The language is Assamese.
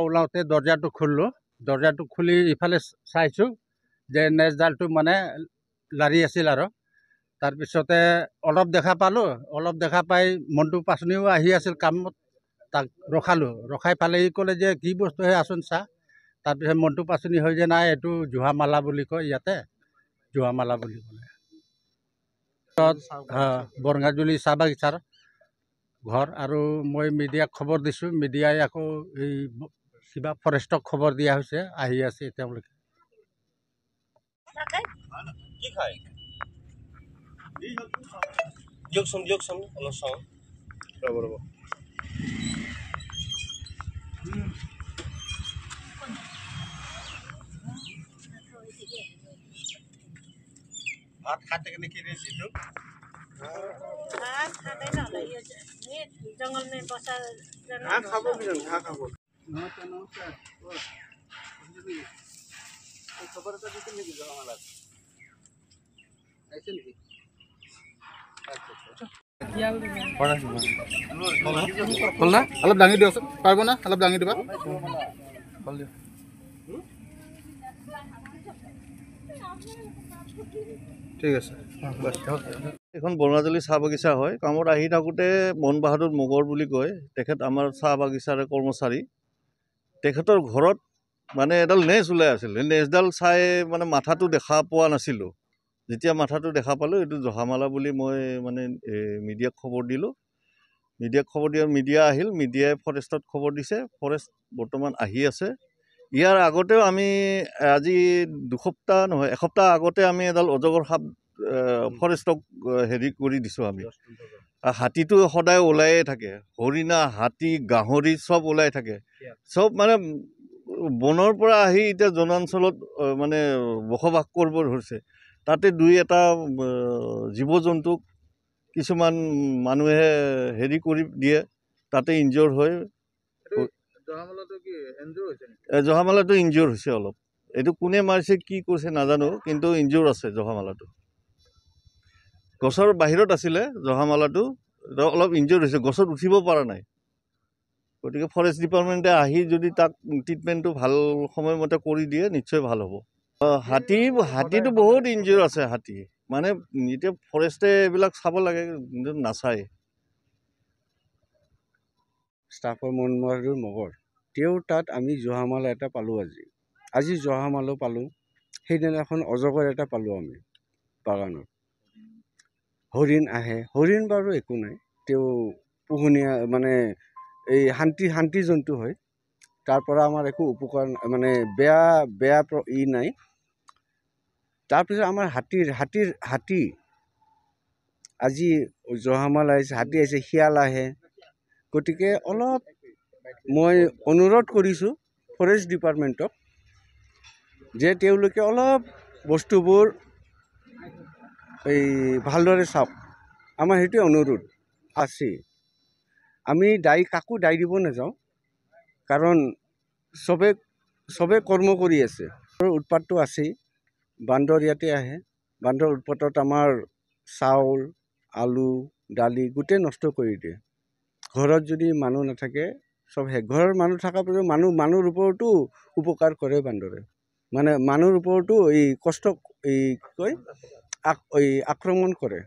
ওলাওতে দৰজাটো খুললো, দৰজাটো খুলি ইফালে চাইছোঁ যে নেজডালটো মানে লাৰি আছিল আৰু তাৰপিছতে অলপ দেখা পালোঁ, অলপ দেখা পাই মণ্টু পাচনিও আহি আছিল কামত, তাক ৰখালোঁ, ৰখাই পালে ই ক'লে যে কি বস্তু হে আচোন চা। তাৰপিছত মণ্টু পাচনি হৈ যে নাই এইটো জোহামালা বুলি কয়, ইয়াতে জোহামালা বুলি ক'লে। বৰঙাজুলি চাহ বাগিচাৰ ঘৰ। আৰু মই মিডিয়াক খবৰ দিছোঁ, মিডিয়াই আকৌ এই কিবা ফৰেষ্টক খবৰ দিয়া হৈছে, আহি আছে তেওঁলোকে। দিয়কচোন অলপ চাওঁ, ৰ'ব ভাত খাতে কেনে কি দিছিলো भात खाँदैन होला यो जङ्गलमै बसाल घाँ खाब घाँ खाब खबर এটা দিছিল নেকি জহামালাত? আহিছে নেকি? হ'ল না? অলপ দাঙি দিয়কচোন, পাৰিব না? অলপ দাঙি দিবা। ঠিক আছে। এখন বৰঙাজুলি চাহ বাগিচা হয়। কামত আহি থাকোঁতে মন বাহাদুৰ মগৰ বুলি কয়, তেখেত আমাৰ চাহ বাগিচাৰে কৰ্মচাৰী। তেখেতৰ ঘৰত মানে এডাল নেজ ওলাই আছিল। সেই নেজডাল চাই মানে মাথাটো দেখা পোৱা নাছিলোঁ। যেতিয়া মাথাটো দেখা পালোঁ, এইটো জহামালা বুলি মই মানে মিডিয়াক খবৰ দিলোঁ। মিডিয়াক খবৰ দিয়াৰ মিডিয়া আহিল, মিডিয়াই ফৰেষ্টত খবৰ দিছে, ফৰেষ্ট বৰ্তমান আহি আছে। ইয়াৰ আগতেও আমি আজি দুসপ্তাহ নহয়, এসপ্তাহ আগতে আমি এডাল অজগৰ সাপ ফৰেষ্টক হেৰি কৰি দিছোঁ আমি। হাতীটো সদায় ওলায়ে থাকে, হৰিণা, হাতী, গাহৰি চব ওলাই থাকে। চব মানে বনৰ পৰা আহি এতিয়া জনাঞ্চলত মানে বসবাস কৰিব ধৰিছে। তাতে দুই এটা জীৱ জন্তুক কিছুমান মানুহে হেৰি কৰি দিয়ে, তাতে ইনজিঅ'ৰ হয়। জহামালাটো ইনজিঅ'ৰ হৈছে অলপ। এইটো কোনে মাৰিছে কি কৰিছে নাজানো, কিন্তু ইনজিঅ'ৰ আছে জহামালাটো। গছৰ বাহিৰত আছিলে জহামালাটো, অলপ ইনজিঅ'ৰ হৈছে, গছত উঠিব পৰা নাই। গতিকে ফৰেষ্ট ডিপাৰ্টমেণ্টে আহি যদি তাক ট্ৰিটমেণ্টটো ভাল সময়মতে কৰি দিয়ে নিশ্চয় ভাল হ'ব। হাতীটো বহুত ইনজিঅ'ৰ আছে হাতী। মানে এতিয়া ফৰেষ্টে এইবিলাক চাব লাগে, কিন্তু নাচায়। ষ্টাফৰ মন বাহাদুৰ মগৰ, তেওঁৰ তাত আমি জহামালা এটা পালোঁ। আজি জহামালো পালোঁ। সেইদিনাখন অজগৰ এটা পালোঁ আমি বাগানত। হৰিণ আহে, হৰিণ বাৰু একো নাই, তেওঁ পোহনীয়া মানে এই শান্তি জন্তু হয়। তাৰ পৰা আমাৰ একো উপকাৰ মানে বেয়া ই নাই। তাৰপিছত আমাৰ হাতী আজি জহামালা আহিছে, হাতী আহিছে, শিয়াল আহে। গতিকে অলপ মই অনুৰোধ কৰিছোঁ ফৰেষ্ট ডিপাৰ্টমেণ্টক যে তেওঁলোকে অলপ বস্তুবোৰ এই ভালদৰে চাওক। আমাৰ সেইটোৱে অনুৰোধ আছে। আমি কাকো দায় দিব নাযাওঁ, কাৰণ চবে কৰ্ম কৰি আছে। উৎপাতটো আছেই, বান্দৰ ইয়াতে আহে। বান্দৰ উৎপাতত আমাৰ চাউল, আলু, দালি গোটেই নষ্ট কৰি দিয়ে। ঘৰত যদি মানুহ নাথাকে চব শেষ। ঘৰৰ মানুহ থকাৰ পিছত মানুহৰ ওপৰতো উপকাৰ কৰে বান্দৰে, মানে মানুহৰ ওপৰতো এই কষ্ট আক্ৰমণ কৰে।